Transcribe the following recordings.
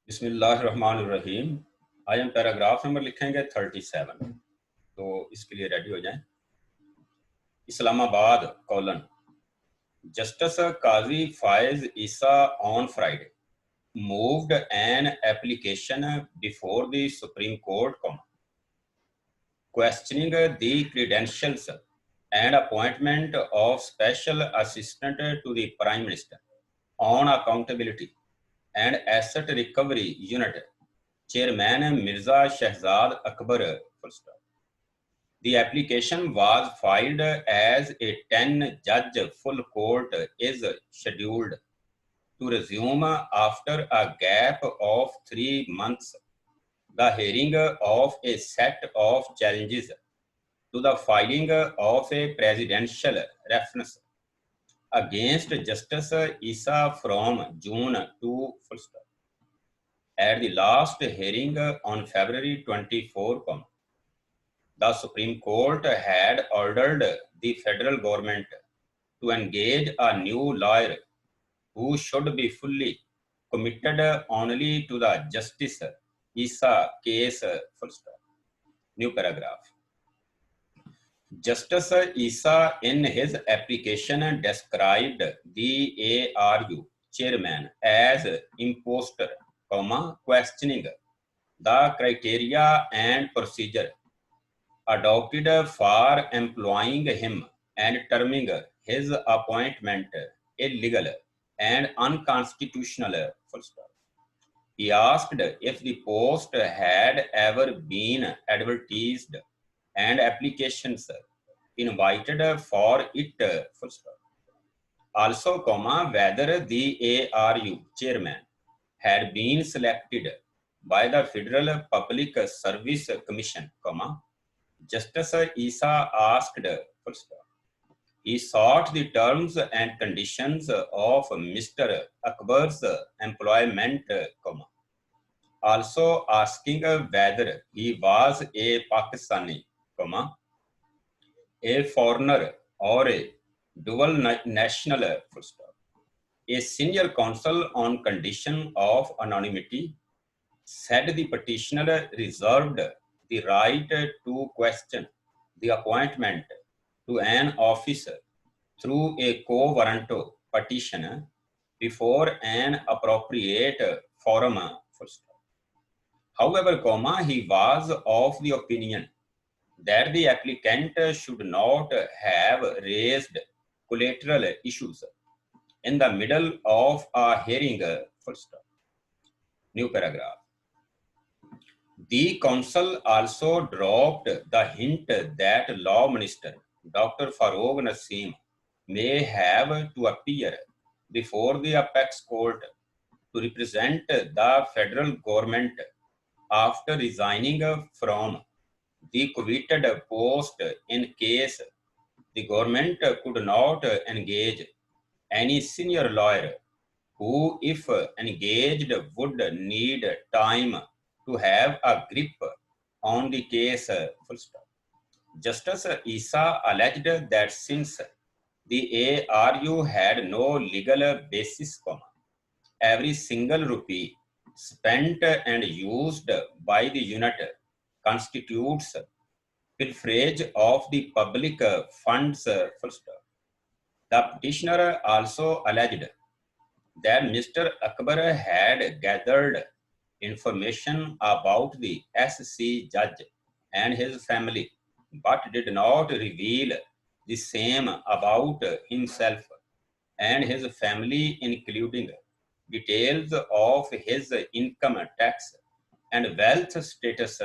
बिस्मिल्लाहिर्रहमानिर्रहीम। आज हम पैराग्राफ नंबर लिखेंगे 37। तो इसके लिए रेडी हो जाएं। Islamabad colon justice Qazi Faez Isa on Friday moved an application before the Supreme Court, questioning the credentials and appointment of Special Assistant to the Prime Minister on Accountability and Asset Recovery Unit Chairman Mirza Shahzad Akbar. The application was filed as a 10-judge full court is scheduled to resume after a gap of 3 months. The hearing of a set of challenges to the filing of a presidential reference against Justice Issa from June to at the last hearing on February 24, the Supreme Court had ordered the federal government to engage a new lawyer who should be fully committed only to the Justice Issa case. New paragraph. Justice Issa in his application described the ARU chairman as imposter, questioning the criteria and procedure adopted for employing him and terming his appointment illegal and unconstitutional. He asked if the post had ever been advertised and applications invited for it. Also, whether the ARU chairman had been selected by the Federal Public Service Commission, Justice Issa asked. He sought the terms and conditions of Mr. Akbar's employment, also asking whether he was a Pakistani, a foreigner or a dual national. A senior counsel on condition of anonymity said the petitioner reserved the right to question the appointment to an officer through a quo warranto petition before an appropriate forum. However, he was of the opinion that the applicant should not have raised collateral issues in the middle of a hearing. New paragraph. The council also dropped the hint that Law Minister Dr. Farooq Naseem may have to appear before the apex court to represent the federal government after resigning from the coveted post in case the government could not engage any senior lawyer who, if engaged, would need time to have a grip on the case. Justice Issa alleged that since the ARU had no legal basis, every single rupee spent and used by the unit constitutes pilferage of the public funds. The petitioner also alleged that Mr. Akbar had gathered information about the SC judge and his family, but did not reveal the same about himself and his family, including details of his income tax and wealth status,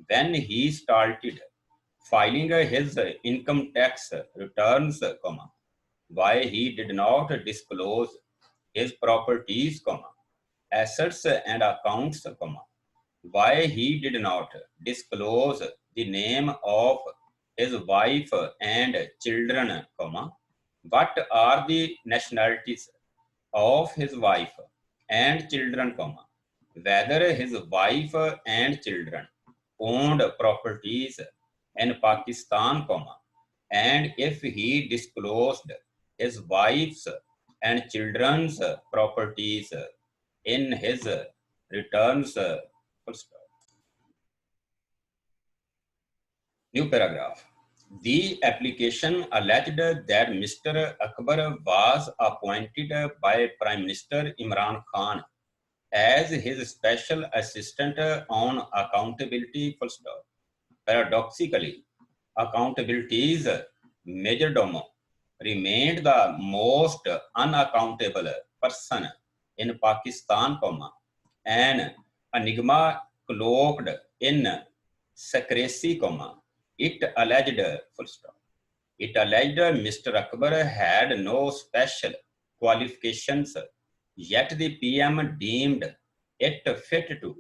when he started filing his income tax returns, why he did not disclose his properties, assets and accounts, why he did not disclose the name of his wife and children, what are the nationalities of his wife and children, whether his wife and children owned properties in Pakistan, and if he disclosed his wife's and children's properties in his returns. Full stop. New paragraph. The application alleged that Mr. Akbar was appointed by Prime Minister Imran Khan as his special assistant on accountability. Full stop. Paradoxically, accountability's majordomo remained the most unaccountable person in Pakistan, an enigma cloaked in secrecy, it alleged, full stop. It alleged Mr. Akbar had no special qualifications, yet the PM deemed it fit to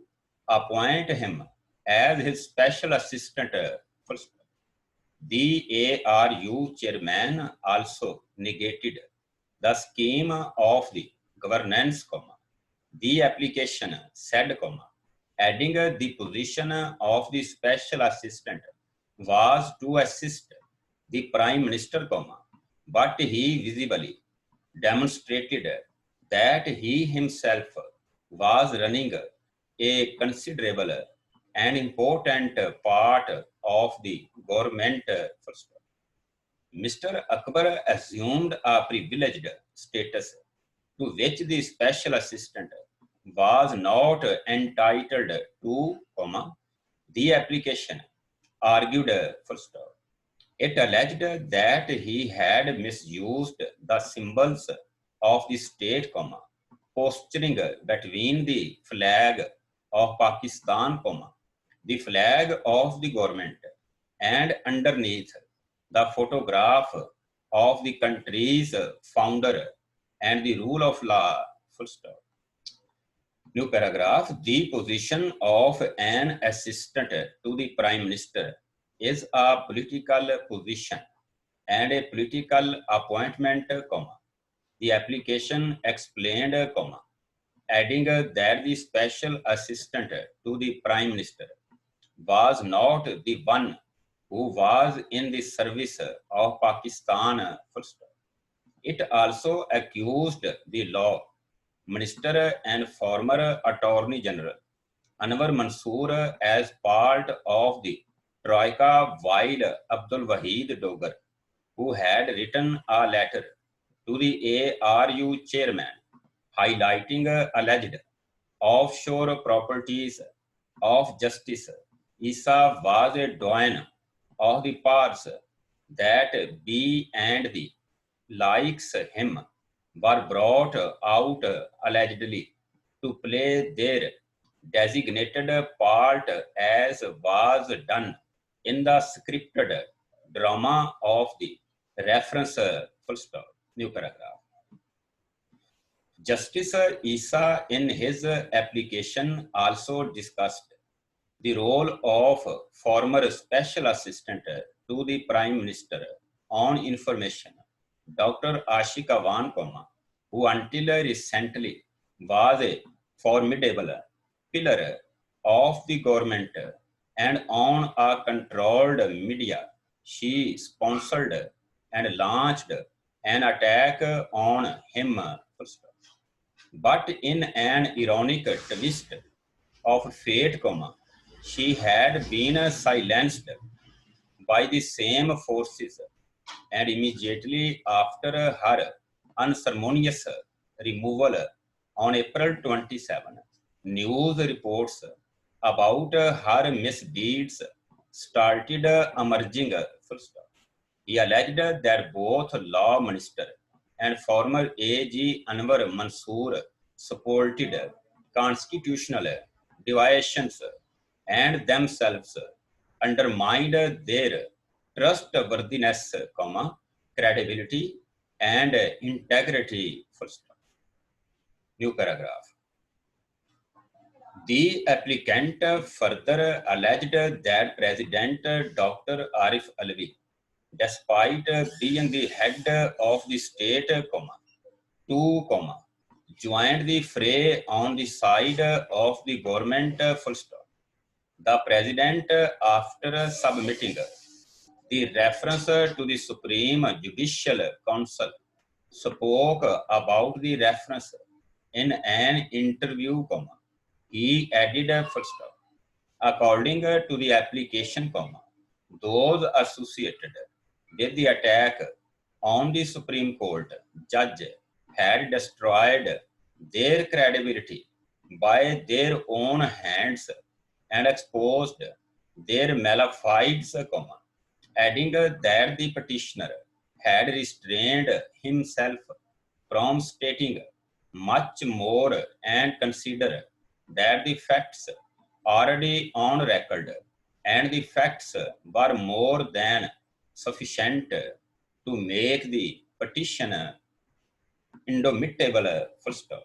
appoint him as his special assistant. Full stop. The ARU chairman also negated the scheme of the governance, the application said, adding the position of the special assistant was to assist the Prime Minister, but he visibly demonstrated that he himself was running a considerable and important part of the government. Mr. Akbar assumed a privileged status to which the special assistant was not entitled to, the application argued, full stop. It alleged that he had misused the symbols of the state, posturing between the flag of Pakistan, the flag of the government, and underneath the photograph of the country's founder and the rule of law. Full stop. New paragraph. The position of an assistant to the Prime Minister is a political position and a political appointment, the application explained, adding that the special assistant to the Prime Minister was not the one who was in the service of Pakistan. Full stop. It also accused the law minister and former Attorney General Anwar Mansoor as part of the Troika, while Abdul Wahid Dogar, who had written a letter to the ARU chairman highlighting alleged offshore properties of Justice Issa, was a doyen of the parts that B and the likes him were brought out allegedly to play their designated part, as was done in the scripted drama of the reference. Full stop. New paragraph. Justice Issa in his application also discussed the role of former special assistant to the Prime Minister on information, Dr. Ashika Van, who until recently was a formidable pillar of the government, and on a controlled media, she sponsored and launched an attack on him. But in an ironic twist of fate, she had been silenced by the same forces, and immediately after her unceremonious removal on April 27, news reports about her misdeeds started emerging. He alleged that both law minister and former AG Anwar Mansoor supported constitutional deviations and themselves undermined their trustworthiness, credibility, and integrity. New paragraph. The applicant further alleged that President Dr. Arif Alvi, despite being the head of the state, joined the fray on the side of the government. The president, after submitting the reference to the Supreme Judicial Council, spoke about the reference in an interview, he added a full stop. According to the application, those associated with the attack on the Supreme Court judge had destroyed their credibility by their own hands and exposed their malafide, adding that the petitioner had restrained himself from stating much more and consider that the facts already on record and the facts were more than sufficient to make the petition indomitable, full stop.